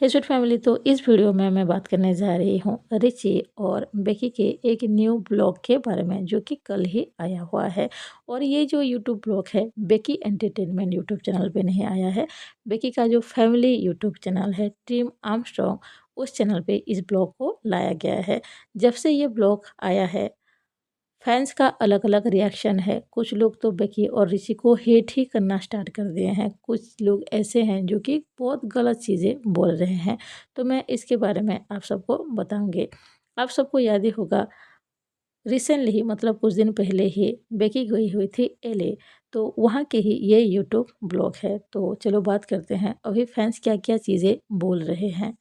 हे sweet family, तो इस video में मैं बात करने जा रही हूँ रिची और बेकी के एक न्यू ब्लॉग के बारे में, जो कि कल ही आया हुआ है। और ये जो यूट्यूब ब्लॉग है बेकी एंटरटेनमेंट यूट्यूब चैनल पे नहीं आया है। बेकी का जो फैमिली यूट्यूब चैनल है टीम आर्मस्ट्रॉन्ग, उस चैनल पे इस ब्लॉग को लाया गया है। जब से ये ब्लॉग आया है फैंस का अलग अलग रिएक्शन है। कुछ लोग तो बेकी और ऋषि को हेट ही करना स्टार्ट कर दिए हैं। कुछ लोग ऐसे हैं जो कि बहुत गलत चीज़ें बोल रहे हैं। तो मैं इसके बारे में आप सबको बताऊंगी। आप सबको याद ही होगा, रिसेंटली ही मतलब कुछ दिन पहले ही बेकी गई हुई थी एले। तो वहाँ के ही ये यूट्यूब ब्लॉग है। तो चलो बात करते हैं अभी फैंस क्या क्या चीज़ें बोल रहे हैं।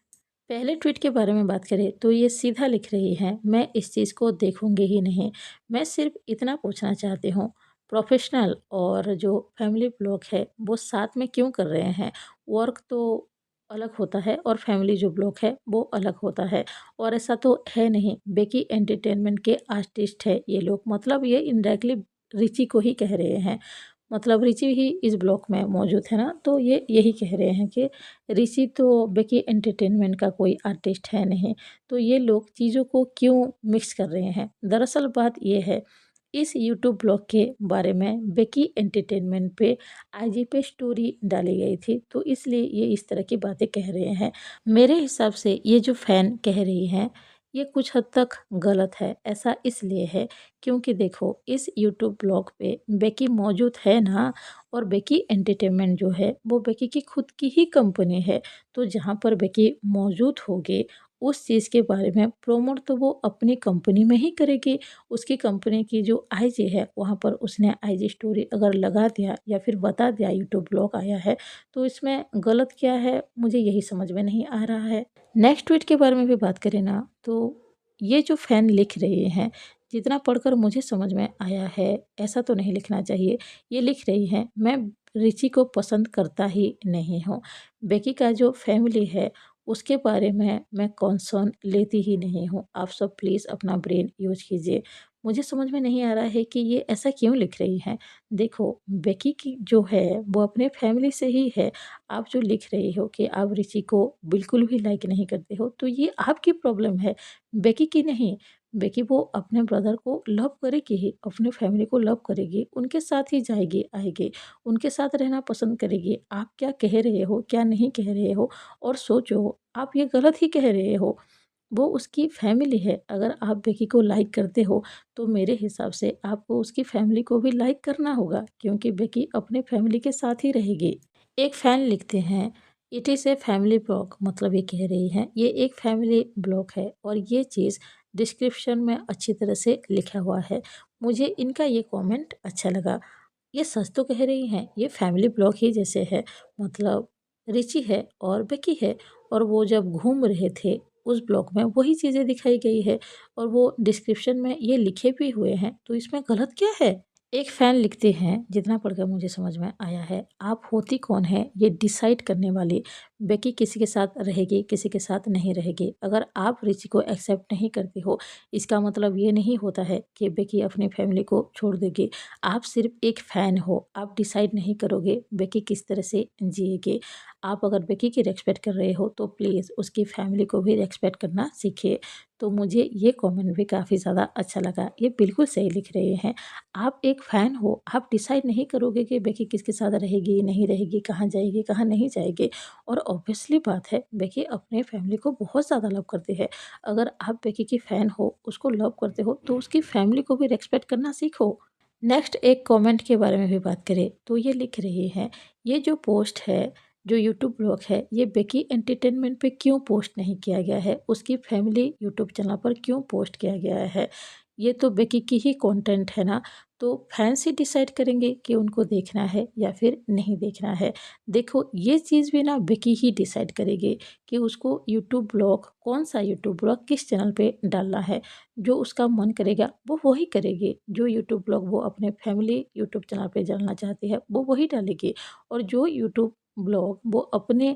पहले ट्वीट के बारे में बात करें तो ये सीधा लिख रही हैं, मैं इस चीज़ को देखूंगी ही नहीं। मैं सिर्फ इतना पूछना चाहती हूँ, प्रोफेशनल और जो फैमिली ब्लॉग है वो साथ में क्यों कर रहे हैं। वर्क तो अलग होता है और फैमिली जो ब्लॉग है वो अलग होता है। और ऐसा तो है नहीं, बेकी एंटरटेनमेंट के आर्टिस्ट है ये लोग, मतलब ये इनडायरेक्टली रिची को ही कह रहे हैं। मतलब रिची ही इस ब्लॉग में मौजूद है ना, तो ये यही कह रहे हैं कि ऋषि तो बेकी एंटरटेनमेंट का कोई आर्टिस्ट है नहीं। तो ये लोग चीज़ों को क्यों मिक्स कर रहे हैं। दरअसल बात ये है, इस यूट्यूब ब्लॉग के बारे में बेकी एंटरटेनमेंट पे आईजी पे स्टोरी डाली गई थी, तो इसलिए ये इस तरह की बातें कह रहे हैं। मेरे हिसाब से ये जो फैन कह रही हैं ये कुछ हद तक गलत है। ऐसा इसलिए है क्योंकि देखो, इस यूट्यूब ब्लॉग पे बेकी मौजूद है ना, और बेकी एंटरटेनमेंट जो है वो बेकी की खुद की ही कंपनी है। तो जहाँ पर बेकी मौजूद होगी उस चीज़ के बारे में प्रमोट तो वो अपनी कंपनी में ही करेगी। उसकी कंपनी की जो आईजी है वहाँ पर उसने आईजी स्टोरी अगर लगा दिया या फिर बता दिया यूट्यूब ब्लॉग आया है, तो इसमें गलत क्या है, मुझे यही समझ में नहीं आ रहा है। नेक्स्ट ट्वीट के बारे में भी बात करें ना, तो ये जो फैन लिख रहे हैं, जितना पढ़कर मुझे समझ में आया है, ऐसा तो नहीं लिखना चाहिए। ये लिख रही हैं, मैं रिची को पसंद करता ही नहीं हूँ। बेकी का जो फैमिली है उसके बारे में मैं कंसर्न लेती ही नहीं हूँ। आप सब प्लीज़ अपना ब्रेन यूज कीजिए। मुझे समझ में नहीं आ रहा है कि ये ऐसा क्यों लिख रही हैं। देखो, बेकी की जो है वो अपने फैमिली से ही है। आप जो लिख रही हो कि आप रिची को बिल्कुल भी लाइक नहीं करते हो, तो ये आपकी प्रॉब्लम है, बेकी की नहीं। बेकी वो अपने ब्रदर को लव करेगी ही, अपने फैमिली को लव करेगी, उनके साथ ही जाएगी आएगी, उनके साथ रहना पसंद करेगी। आप क्या कह रहे हो, क्या नहीं कह रहे हो, और सोचो, आप ये गलत ही कह रहे हो। वो उसकी फैमिली है। अगर आप बेकी को लाइक करते हो तो मेरे हिसाब से आपको उसकी फैमिली को भी लाइक करना होगा, क्योंकि बेकी अपने फैमिली के साथ ही रहेगी। एक फैन लिखते हैं, it is a family blog, मतलब ये कह रही हैं ये एक फैमिली ब्लॉग है और ये चीज़ डिस्क्रिप्शन में अच्छी तरह से लिखा हुआ है। मुझे इनका ये कमेंट अच्छा लगा। ये सच तो कह रही हैं, ये फैमिली ब्लॉग ही जैसे है। मतलब रिची है और बेकी है, और वो जब घूम रहे थे उस ब्लॉग में वही चीज़ें दिखाई गई है, और वो डिस्क्रिप्शन में ये लिखे भी हुए हैं, तो इसमें गलत क्या है। एक फ़ैन लिखते हैं, जितना पढ़कर मुझे समझ में आया है, आप होती कौन है ये डिसाइड करने वाली। बेकी किसी के साथ रहेगी, किसी के साथ नहीं रहेगी। अगर आप रिची को एक्सेप्ट नहीं करते हो, इसका मतलब ये नहीं होता है कि बेकी अपनी फैमिली को छोड़ देगी। आप सिर्फ एक फ़ैन हो, आप डिसाइड नहीं करोगे बेकी किस तरह से जिएगी। आप अगर बेकी की रिस्पेक्ट कर रहे हो तो प्लीज़ उसकी फैमिली को भी रिस्पेक्ट करना सीखिए। तो मुझे ये कमेंट भी काफ़ी ज़्यादा अच्छा लगा। ये बिल्कुल सही लिख रहे हैं। आप एक फ़ैन हो, आप डिसाइड नहीं करोगे कि बेकी किसके साथ रहेगी, नहीं रहेगी, कहाँ जाएगी, कहाँ नहीं जाएगी। और ऑब्वियसली बात है, बेकी अपने फैमिली को बहुत ज़्यादा लव करती है। अगर आप बेकी की फ़ैन हो, उसको लव करते हो, तो उसकी फैमिली को भी रिस्पेक्ट करना सीखो। नेक्स्ट एक कमेंट के बारे में भी बात करें तो ये लिख रही हैं, ये जो पोस्ट है, जो यूट्यूब ब्लॉग है, ये बेकी एंटरटेनमेंट पे क्यों पोस्ट नहीं किया गया है, उसकी फैमिली यूट्यूब चैनल पर क्यों पोस्ट किया गया है। ये तो बेकी की ही कंटेंट है ना, तो फैंस ही डिसाइड करेंगे कि उनको देखना है या फिर नहीं देखना है। देखो, ये चीज़ भी ना बेकी ही डिसाइड करेगी कि उसको यूट्यूब ब्लॉग, कौन सा यूट्यूब ब्लॉग किस चैनल पे डालना है। जो उसका मन करेगा वो वही करेगी। जो यूट्यूब ब्लॉग वो अपने फैमिली यूट्यूब चैनल पे डालना चाहती है वो वही डालेगी, और जो यूट्यूब ब्लॉग वो अपने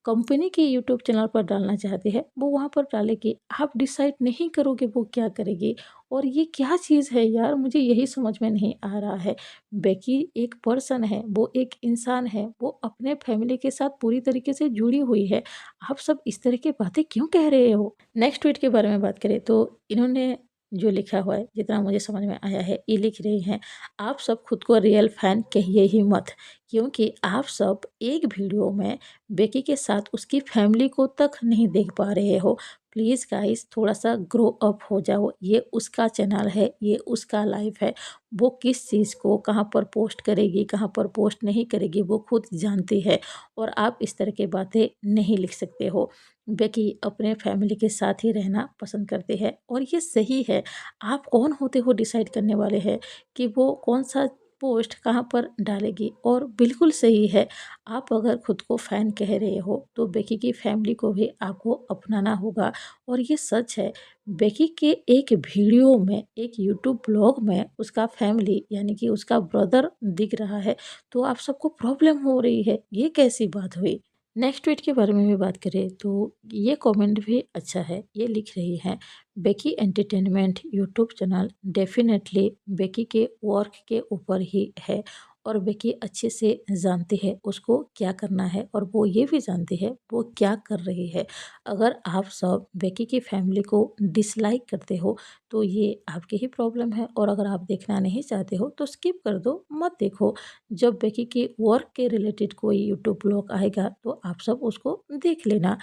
कंपनी के यूट्यूब चैनल पर डालना चाहती है वो वहाँ पर डालेगी। आप डिसाइड नहीं करोगे वो क्या करेगी। और ये क्या चीज़ है यार, मुझे यही समझ में नहीं आ रहा है। बेकी एक पर्सन है, वो एक इंसान है, वो अपने फैमिली के साथ पूरी तरीके से जुड़ी हुई है। आप सब इस तरह की बातें क्यों कह रहे हो? नेक्स्ट ट्वीट के बारे में बात करें तो इन्होंने जो लिखा हुआ है, जितना मुझे समझ में आया है, ये लिख रही हैं, आप सब खुद को रियल फैन कहिए ही मत, क्योंकि आप सब एक वीडियो में बेकी के साथ उसकी फैमिली को तक नहीं देख पा रहे हो। प्लीज़ गाइस थोड़ा सा ग्रो अप हो जाओ। ये उसका चैनल है, ये उसका लाइफ है। वो किस चीज़ को कहाँ पर पोस्ट करेगी, कहाँ पर पोस्ट नहीं करेगी, वो खुद जानती है। और आप इस तरह की बातें नहीं लिख सकते हो। बेकी अपने फैमिली के साथ ही रहना पसंद करती है और ये सही है। आप कौन होते हो डिसाइड करने वाले हैं कि वो कौन सा पोस्ट कहाँ पर डालेगी। और बिल्कुल सही है, आप अगर खुद को फ़ैन कह रहे हो तो बेकी की फैमिली को भी आपको अपनाना होगा। और ये सच है, बेकी के एक वीडियो में, एक यूट्यूब ब्लॉग में उसका फैमिली यानी कि उसका ब्रदर दिख रहा है, तो आप सबको प्रॉब्लम हो रही है। ये कैसी बात हुई? नेक्स्ट ट्वीट के बारे में भी बात करें तो ये कमेंट भी अच्छा है। ये लिख रही हैं, Becky entertainment YouTube channel definitely Becky के वर्क के ऊपर ही है। और बेकी अच्छे से जानती है उसको क्या करना है और वो ये भी जानती है वो क्या कर रही है। अगर आप सब बेकी की फैमिली को डिसलाइक करते हो तो ये आपकी ही प्रॉब्लम है। और अगर आप देखना नहीं चाहते हो तो स्किप कर दो, मत देखो। जब बेकी के वर्क के रिलेटेड कोई यूट्यूब ब्लॉग आएगा तो आप सब उसको देख लेना।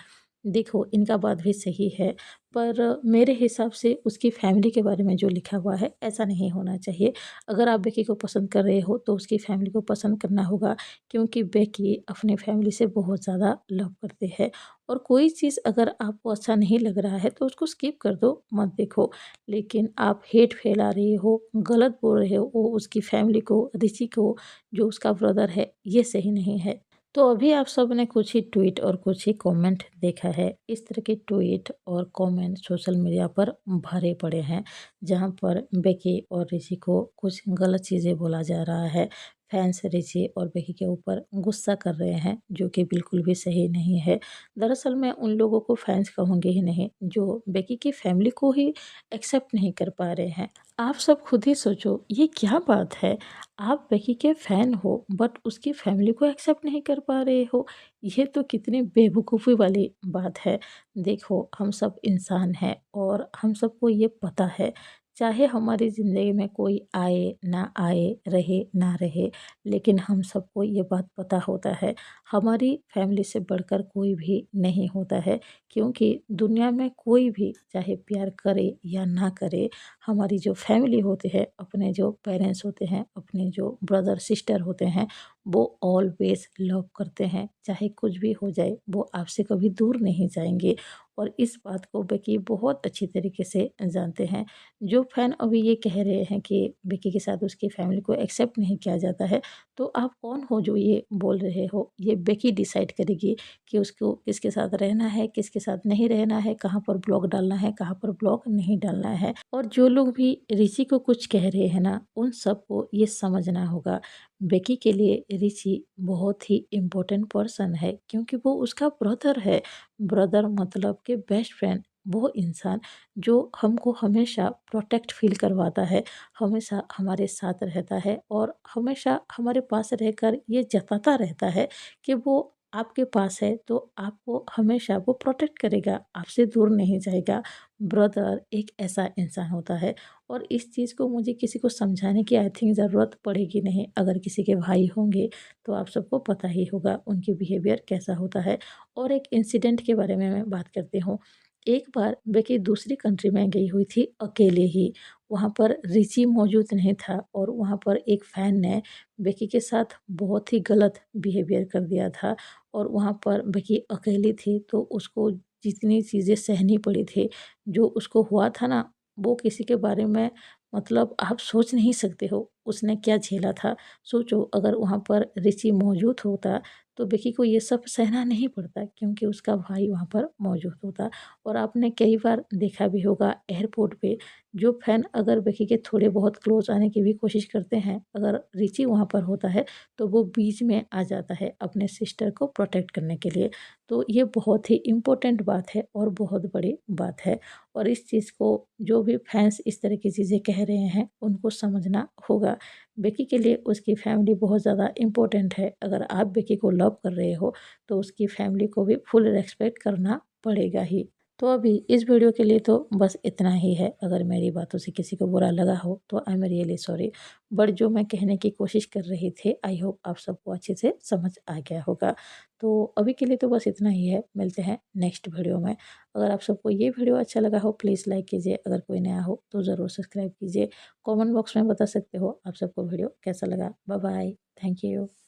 देखो इनका बात भी सही है, पर मेरे हिसाब से उसकी फैमिली के बारे में जो लिखा हुआ है ऐसा नहीं होना चाहिए। अगर आप बेकी को पसंद कर रहे हो तो उसकी फैमिली को पसंद करना होगा, क्योंकि बेकी अपने फैमिली से बहुत ज़्यादा लव करते हैं। और कोई चीज़ अगर आपको अच्छा नहीं लग रहा है तो उसको स्किप कर दो, मत देखो। लेकिन आप हेट फैला रहे हो, गलत बोल रहे हो वो उसकी फैमिली को, ऋषि को, जो उसका ब्रदर है, ये सही नहीं है। तो अभी आप सब ने कुछ ही ट्वीट और कुछ ही कमेंट देखा है। इस तरह के ट्वीट और कमेंट सोशल मीडिया पर भरे पड़े हैं, जहां पर बेकी और ऋषि को कुछ गलत चीज़ें बोला जा रहा है। फैंस ऋषि और बेकी के ऊपर गुस्सा कर रहे हैं, जो कि बिल्कुल भी सही नहीं है। दरअसल मैं उन लोगों को फैंस कहूँगी ही नहीं जो बेकी की फैमिली को ही एक्सेप्ट नहीं कर पा रहे हैं। आप सब खुद ही सोचो, ये क्या बात है? आप बेकी के फ़ैन हो बट उसकी फैमिली को एक्सेप्ट नहीं कर पा रहे हो। ये तो कितनी बेवकूफ़ी वाली बात है। देखो हम सब इंसान हैं और हम सबको ये पता है, चाहे हमारी ज़िंदगी में कोई आए ना आए, रहे ना रहे, लेकिन हम सबको ये बात पता होता है, हमारी फैमिली से बढ़कर कोई भी नहीं होता है। क्योंकि दुनिया में कोई भी चाहे प्यार करे या ना करे, हमारी जो फैमिली होती है, अपने जो पेरेंट्स होते हैं, अपने जो ब्रदर सिस्टर होते हैं, वो ऑलवेज़ लव करते हैं। चाहे कुछ भी हो जाए, वो आपसे कभी दूर नहीं जाएँगे। और इस बात को बेकी बहुत अच्छी तरीके से जानते हैं। जो फ़ैन अभी ये कह रहे हैं कि बेकी के साथ उसकी फैमिली को एक्सेप्ट नहीं किया जाता है, तो आप कौन हो जो ये बोल रहे हो? ये बेकी डिसाइड करेगी कि उसको किसके साथ रहना है, किसके साथ नहीं रहना है, कहाँ पर ब्लॉग डालना है, कहाँ पर ब्लॉग नहीं डालना है। और जो लोग भी ऋषि को कुछ कह रहे हैं ना, उन सबको ये समझना होगा, बेकी के लिए ऋषि बहुत ही इम्पोर्टेंट पर्सन है, क्योंकि वो उसका ब्रदर है। ब्रदर मतलब कि बेस्ट फ्रेंड, वो इंसान जो हमको हमेशा प्रोटेक्ट फ़ील करवाता है, हमेशा हमारे साथ रहता है और हमेशा हमारे पास रहकर ये जताता रहता है कि वो आपके पास है, तो आपको हमेशा वो प्रोटेक्ट करेगा, आपसे दूर नहीं जाएगा। ब्रदर एक ऐसा इंसान होता है। और इस चीज़ को मुझे किसी को समझाने की आई थिंक ज़रूरत पड़ेगी नहीं। अगर किसी के भाई होंगे तो आप सबको पता ही होगा उनकी बिहेवियर कैसा होता है। और एक इंसिडेंट के बारे में मैं बात करती हूँ। एक बार बेकी दूसरी कंट्री में गई हुई थी अकेले ही। वहाँ पर रिची मौजूद नहीं था और वहाँ पर एक फ़ैन ने बेकी के साथ बहुत ही गलत बिहेवियर कर दिया था। और वहाँ पर बेकी अकेली थी तो उसको जितनी चीज़ें सहनी पड़ी थी, जो उसको हुआ था ना, वो किसी के बारे में मतलब आप सोच नहीं सकते हो, उसने क्या झेला था। सोचो अगर वहाँ पर ऋषि मौजूद होता तो बेकी को ये सब सहना नहीं पड़ता, क्योंकि उसका भाई वहाँ पर मौजूद होता। और आपने कई बार देखा भी होगा एयरपोर्ट पे जो फैन अगर बेकी के थोड़े बहुत क्लोज आने की भी कोशिश करते हैं, अगर रिची वहाँ पर होता है तो वो बीच में आ जाता है अपने सिस्टर को प्रोटेक्ट करने के लिए। तो ये बहुत ही इम्पोर्टेंट बात है और बहुत बड़ी बात है, और इस चीज़ को जो भी फैंस इस तरह की चीज़ें कह रहे हैं उनको समझना होगा। बेकी के लिए उसकी फैमिली बहुत ज़्यादा इम्पोर्टेंट है। अगर आप बेकी को लव कर रहे हो तो उसकी फैमिली को भी फुल रिस्पेक्ट करना पड़ेगा ही। तो अभी इस वीडियो के लिए तो बस इतना ही है। अगर मेरी बातों से किसी को बुरा लगा हो तो I am really sorry, but जो मैं कहने की कोशिश कर रही थी आई होप आप सबको अच्छे से समझ आ गया होगा। तो अभी के लिए तो बस इतना ही है, मिलते हैं नेक्स्ट वीडियो में। अगर आप सबको ये वीडियो अच्छा लगा हो प्लीज़ लाइक कीजिए, अगर कोई नया हो तो ज़रूर सब्सक्राइब कीजिए। कमेंट बॉक्स में बता सकते हो आप सबको वीडियो कैसा लगा। Bye bye, thank you.